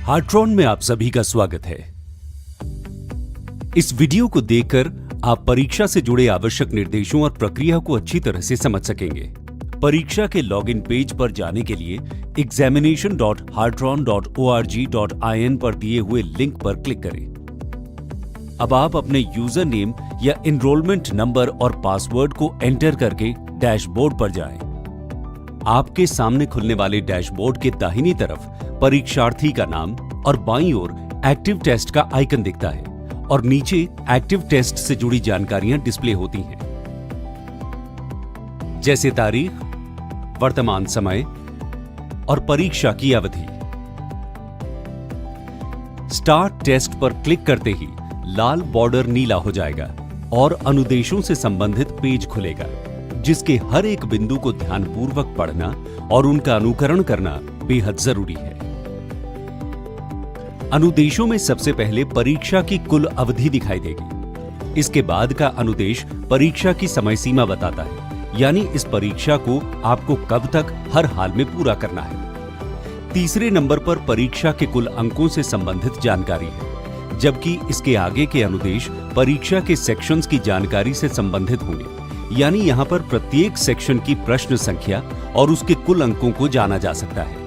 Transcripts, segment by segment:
हार्ट्रॉन में आप सभी का स्वागत है। इस वीडियो को देखकर आप परीक्षा से जुड़े आवश्यक निर्देशों और प्रक्रिया को अच्छी तरह से समझ सकेंगे। परीक्षा के लॉगिन पेज पर जाने के लिए examination.hartron.org.in पर दिए हुए लिंक पर क्लिक करें। अब आप अपने यूजर नेम या एनरोलमेंट नंबर और पासवर्ड को एंटर करके डैशबोर्ड पर जाएं। आपके सामने खुलने वाले डैशबोर्ड के दाहिनी तरफ परीक्षार्थी का नाम और बाईं ओर एक्टिव टेस्ट का आइकन दिखता है और नीचे एक्टिव टेस्ट से जुड़ी जानकारियां डिस्प्ले होती हैं, जैसे तारीख, वर्तमान समय और परीक्षा की अवधि। स्टार्ट टेस्ट पर क्लिक करते ही लाल बॉर्डर नीला हो जाएगा और अनुदेशों से संबंधित पेज खुलेगा, जिसके हर एक बिंदु को ध्यानपूर्वक पढ़ना और उनका अनुकरण करना बेहद जरूरी है। अनुदेशों में सबसे पहले परीक्षा की कुल अवधि दिखाई देगी। इसके बाद का अनुदेश परीक्षा की समय सीमा बताता है, यानी इस परीक्षा को आपको कब तक हर हाल में पूरा करना है। तीसरे नंबर पर परीक्षा के कुल अंकों से संबंधित जानकारी है, जबकि इसके आगे के अनुदेश परीक्षा के सेक्शंस की जानकारी से संबंधित होंगे, यानी यहां पर प्रत्येक सेक्शन की प्रश्न संख्या और उसके कुल अंकों को जाना जा सकता है।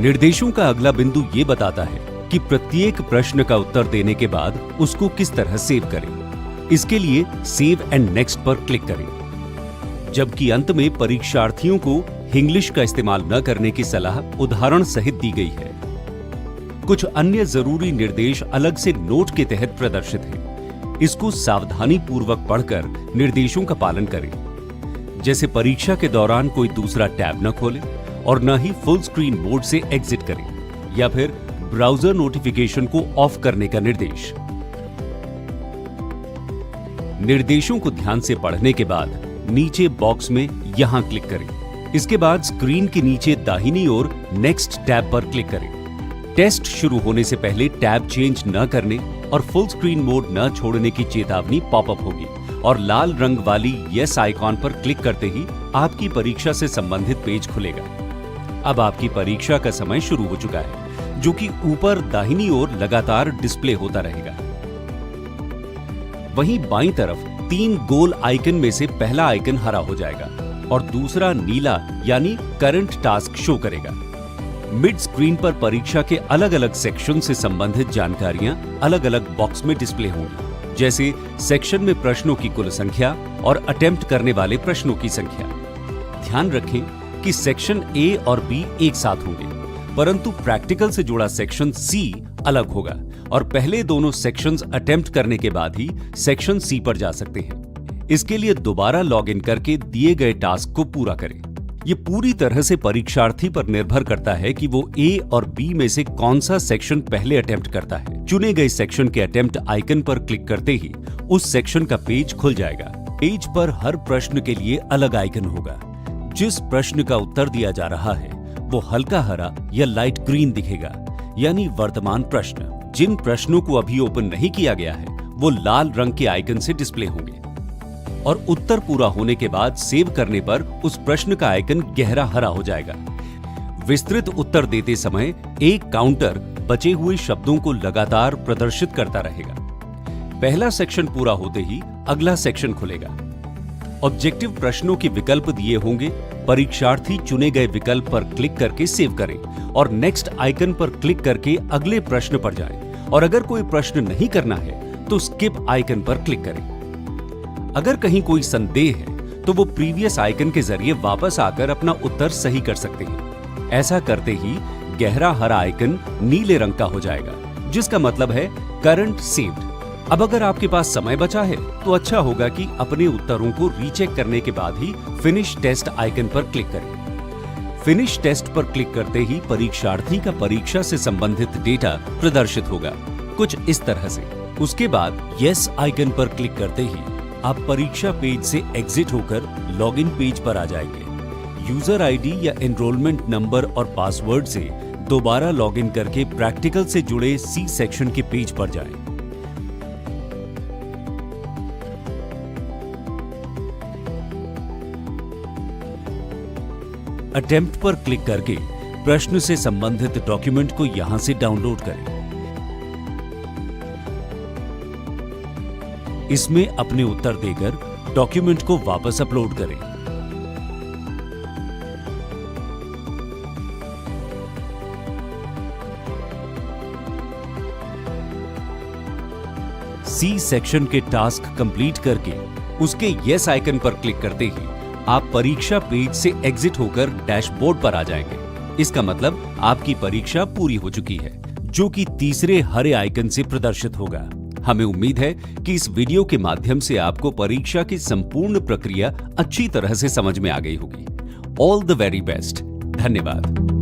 निर्देशों का अगला बिंदु ये बताता है कि प्रत्येक प्रश्न का उत्तर देने के बाद उसको किस तरह सेव करें। इसके लिए सेव एंड नेक्स्ट पर क्लिक करें। जबकि अंत में परीक्षार्थियों को इंग्लिश का इस्तेमाल न करने की सलाह उदाहरण सहित दी गई है। कुछ अन्य जरूरी निर्देश अलग से नोट के तहत प्रदर्शित हैं। इसको सावधानी पूर्वक पढ़कर निर्देशों का पालन करें, जैसे परीक्षा के दौरान कोई दूसरा टैब न खोले और न ही फुल स्क्रीन मोड से एग्जिट करें या फिर ब्राउजर नोटिफिकेशन को ऑफ करने का निर्देश। निर्देशों को ध्यान से पढ़ने के बाद नीचे बॉक्स में यहां क्लिक करें। इसके बाद स्क्रीन के नीचे दाहिनी ओर नेक्स्ट टैब पर क्लिक करें। टेस्ट शुरू होने से पहले टैब चेंज न करने और फुल स्क्रीन मोड न छोड़ने की चेतावनी पॉपअप होगी और लाल रंग वाली यस आइकॉन पर क्लिक करते ही आपकी परीक्षा से संबंधित पेज खुलेगा। अब आपकी परीक्षा का समय शुरू हो चुका है, जो कि ऊपर दाहिनी ओर लगातार डिस्प्ले होता रहेगा। वहीं बाईं तरफ 3 गोल आइकन में से पहला आइकन हरा हो जाएगा और दूसरा नीला, यानी करंट टास्क शो करेगा। मिड स्क्रीन पर परीक्षा के अलग अलग सेक्शन से संबंधित जानकारियां अलग अलग बॉक्स में डिस्प्ले होंगी, जैसे सेक्शन में प्रश्नों की कुल संख्या और अटेम्प्ट करने वाले प्रश्नों की संख्या। ध्यान रखें कि सेक्शन ए और बी एक साथ होंगे, परंतु प्रैक्टिकल से जुड़ा सेक्शन सी अलग होगा और पहले दोनों सेक्शंस अटेम्प्ट करने के बाद ही सेक्शन सी पर जा सकते हैं। इसके लिए दोबारा लॉगिन करके दिए गए टास्क को पूरा करें। ये पूरी तरह से परीक्षार्थी पर निर्भर करता है कि वो ए और बी में से कौन सा सेक्शन पहले अटेम्प्ट करता है। चुने गए सेक्शन के अटेम्प्ट आइकन पर क्लिक करते ही उस सेक्शन का पेज खुल जाएगा। पेज पर हर प्रश्न के लिए अलग आइकन होगा। जिस प्रश्न का उत्तर दिया जा रहा है वो हल्का हरा या लाइट ग्रीन दिखेगा, यानी वर्तमान प्रश्न। जिन प्रश्नों को अभी ओपन नहीं किया गया है वो लाल रंग के आइकन से डिस्प्ले होंगे और उत्तर पूरा होने के बाद सेव करने पर उस प्रश्न का आइकन गहरा हरा हो जाएगा। विस्तृत उत्तर देते समय एक काउंटर बचे हुए शब्दों को लगातार प्रदर्शित करता रहेगा। पहला सेक्शन पूरा होते ही अगला सेक्शन खुलेगा। ऑब्जेक्टिव प्रश्नों के विकल्प दिए होंगे। परीक्षार्थी चुने गए विकल्प पर क्लिक करके सेव करें और नेक्स्ट आइकन पर क्लिक करके अगले प्रश्न पर जाएं और अगर कोई प्रश्न नहीं करना है तो स्किप आइकन पर क्लिक करें। अगर कहीं कोई संदेह है तो वो प्रीवियस आइकन के जरिए वापस आकर अपना उत्तर सही कर सकते हैं। ऐसा करते ही गहरा हरा आइकन नीले रंग का हो जाएगा, जिसका मतलब है करंट सेव्ड। अब अगर आपके पास समय बचा है तो अच्छा होगा कि अपने उत्तरों को रीचेक करने के बाद ही फिनिश टेस्ट आइकन पर क्लिक करें। फिनिश टेस्ट पर क्लिक करते ही परीक्षार्थी का परीक्षा से संबंधित डेटा प्रदर्शित होगा, कुछ इस तरह से। उसके बाद यस आइकन पर क्लिक करते ही आप परीक्षा पेज से एग्जिट होकर लॉगिन पेज पर आ जाएंगे। यूजर आईडी या एनरोलमेंट नंबर और पासवर्ड से दोबारा लॉगिन करके प्रैक्टिकल से जुड़े सी सेक्शन के पेज पर जाएं। अटेम्प्ट पर क्लिक करके प्रश्न से संबंधित डॉक्यूमेंट को यहां से डाउनलोड करें। इसमें अपने उत्तर देकर डॉक्यूमेंट को वापस अपलोड करें। सी सेक्शन के टास्क कंप्लीट करके उसके यस आइकन पर क्लिक करते ही आप परीक्षा पेज से एग्जिट होकर डैशबोर्ड पर आ जाएंगे। इसका मतलब आपकी परीक्षा पूरी हो चुकी है, जो कि तीसरे हरे आइकन से प्रदर्शित होगा। हमें उम्मीद है कि इस वीडियो के माध्यम से आपको परीक्षा की संपूर्ण प्रक्रिया अच्छी तरह से समझ में आ गई होगी। All the very best. धन्यवाद।